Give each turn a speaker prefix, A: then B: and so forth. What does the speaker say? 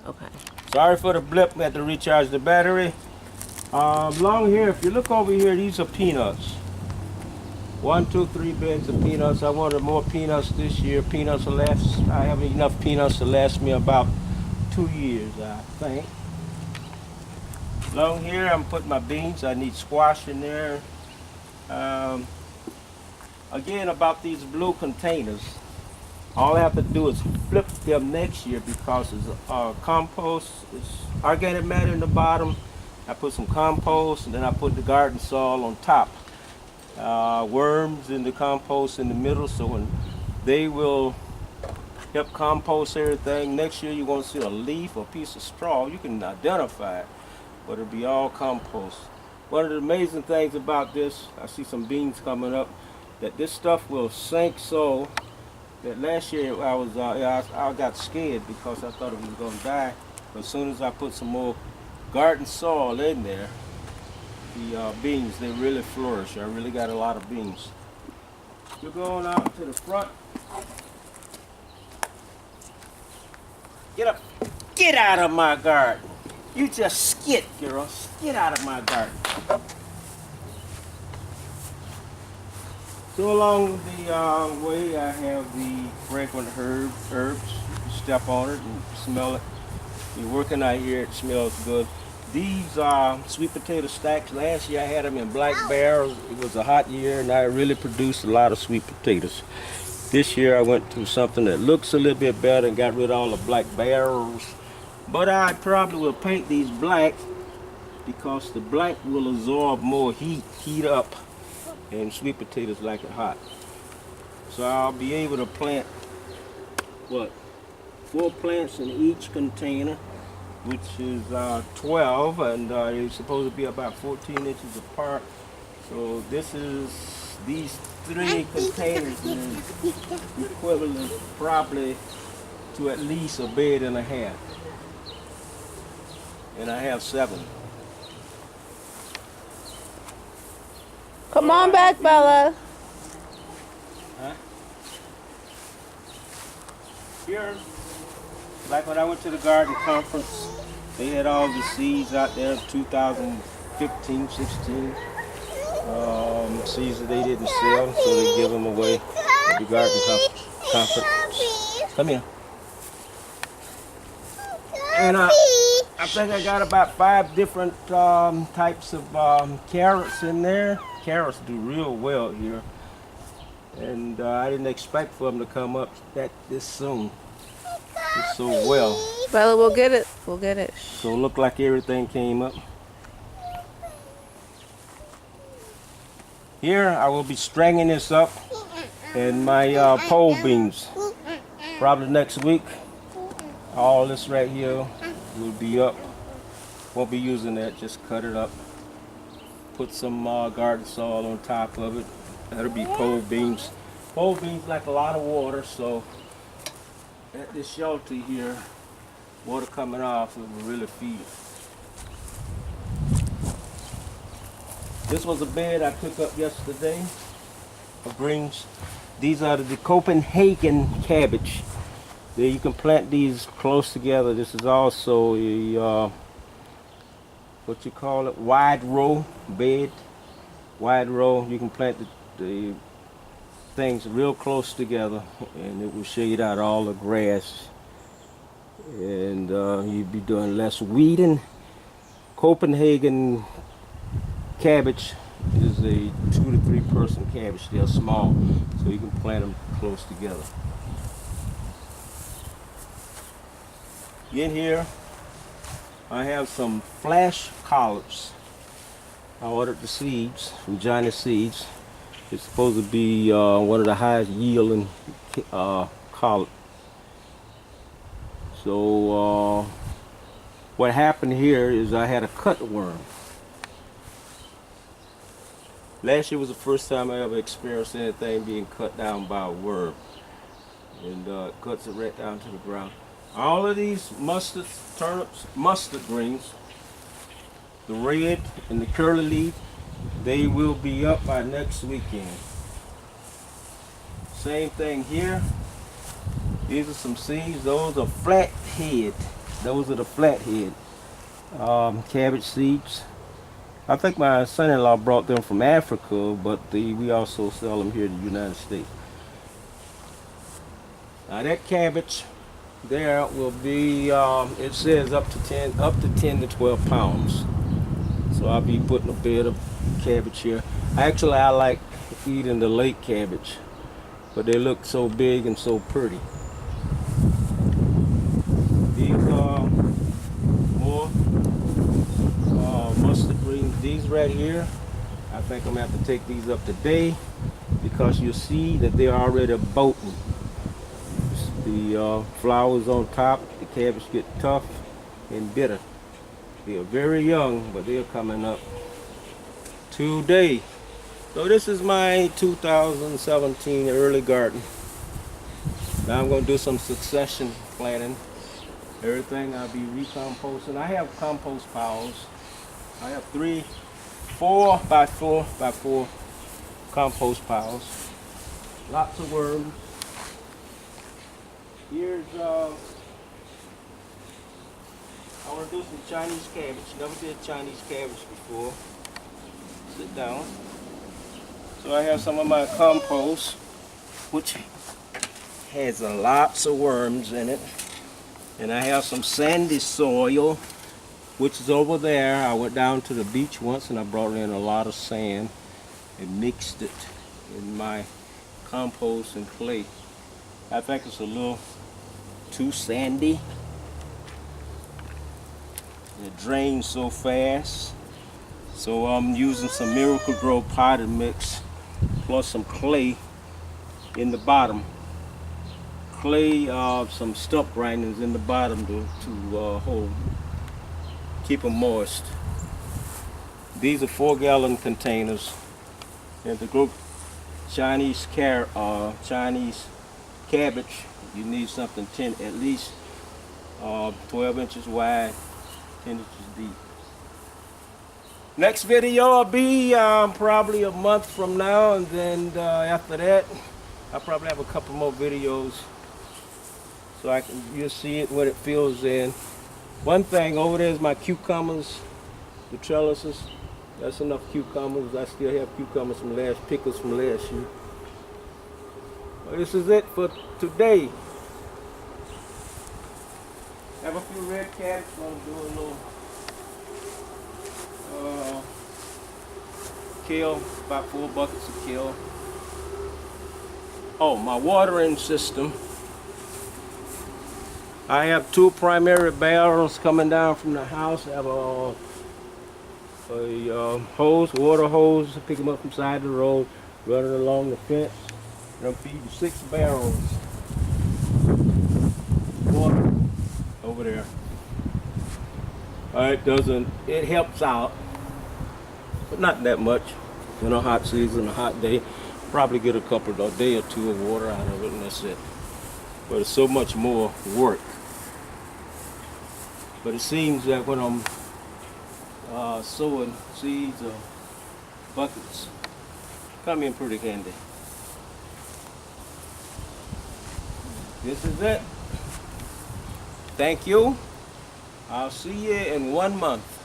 A: Okay.
B: Sorry for the blip. We had to recharge the battery. Along here, if you look over here, these are peanuts. 1, 2, 3 bags of peanuts. I wanted more peanuts this year. Peanuts will last. I have enough peanuts to last me about 2 years, I think. Along here, I'm putting my beans. I need squash in there. Um, Again, about these blue containers, all I have to do is flip them next year because it's compost, it's organic matter in the bottom. I put some compost and then I put the garden soil on top. Worms in the compost in the middle, so when they will help compost everything. Next year you're going to see a leaf or a piece of straw. You can identify it, but it'll be all compost. One of the amazing things about this, I see some beans coming up, that this stuff will sink so that last year I got scared because I thought it was going to die. But as soon as I put some more garden soil in there, the beans, they really flourish. I really got a lot of beans. You're going out to the front. Get up. Get out of my garden. You just skid, girl. Get out of my garden. So along the way, I have the fragrant herbs. You step on it and smell it. You're working out here, it smells good. These are sweet potato stacks. Last year I had them in black barrels. It was a hot year and I really produced a lot of sweet potatoes. This year I went to something that looks a little bit better and got rid of all the black barrels. But I probably will paint these black because the black will absorb more heat up, and sweet potatoes like it hot. So I'll be able to plant, 4 plants in each container, which is 12, and they're supposed to be about 14 inches apart. So these 3 containers is equivalent probably to at least a bed and a half. And I have 7.
A: Come on back, Bella.
B: Huh? Here, like when I went to the garden conference, they had all the seeds out there, 2015, 16. Seeds that they didn't sell, so they give them away at the garden conference. Come here. And I think I got about 5 different types of carrots in there. Carrots do real well here, and I didn't expect for them to come up this soon. It's so well.
A: Bella, we'll get it. We'll get it.
B: So it looked like everything came up. Here I will be stringing this up in my pole beans. Probably next week. All this right here will be up. Won't be using that, just cut it up. Put some garden soil on top of it. That'll be pole beans. Pole beans like a lot of water, so at this shelter here, water coming off, it will really feed it. This was a bed I took up yesterday of greens. These are the Copenhagen cabbage. There you can plant these close together. This is also a what you call it, wide row bed. Wide row. You can plant the things real close together, and it will shade out all the grass, and you'd be doing less weeding. Copenhagen cabbage is a 2 to 3 person cabbage. They're small, so you can plant them close together. In here I have some flash collards. I ordered the seeds from Johnny Seeds. It's supposed to be one of the highest yielding collard. So what happened here is I had a cutworm. Last year was the first time I ever experienced anything being cut down by a worm, and it cuts it right down to the ground. All of these turnips, mustard greens, the red and the curly leaf, they will be up by next weekend. Same thing here. These are some seeds. Those are flathead Those are the flathead cabbage seeds. I think my son-in-law brought them from Africa, but we also sell them here in the United States. Now that cabbage there will be, it says up to 10 to 12 pounds. So I'll be putting a bed of cabbage here. Actually, I like eating the late cabbage, but they look so big and so pretty. These are more mustard greens. These right here, I think I'm gonna have to take these up today because you see that they're already bolting. The flowers on top, the cabbage get tough and bitter. They are very young, but they're coming up today. So this is my 2017 early garden. Now I'm going to do some succession planting. Everything I'll be recomposting. I have compost piles. I have 4 by 4 compost piles. Lots of worms. Here's I want to do some Chinese cabbage. Never did Chinese cabbage before. Sit down. So I have some of my compost, which has lots of worms in it. And I have some sandy soil, which is over there. I went down to the beach once and I brought in a lot of sand and mixed it in my compost and clay. I think it's a little too sandy. It drains so fast. So I'm using some Miracle Grow potted mix plus some clay in the bottom. Clay, some stump grindings in the bottom to hold, keep them moist. These are 4-gallon containers. And to grow Chinese cabbage, you need something at least 12 inches wide, 10 inches deep. Next video will be probably a month from now, and then after that, I'll probably have a couple more videos so you'll see it when it fills in. One thing over there is my cucumbers, the trellises. That's enough cucumbers. I still have cucumbers from pickles from last year. Well, this is it for today. Have a few red cabbage. I'm doing a little kale, about 4 buckets of kale. Oh, my watering system. I have 2 primary barrels coming down from the house. I have a hose, water hose, pick them up from the side of the road, running along the fence. And I'm feeding 6 barrels of water over there. It helps out, but not that much. In a hot season, a hot day, probably get a day or 2 of water out of it, and that's it. But it's so much more work. But it seems that when I'm sowing seeds or buckets, come in pretty handy. This is it. Thank you. I'll see you in 1 month.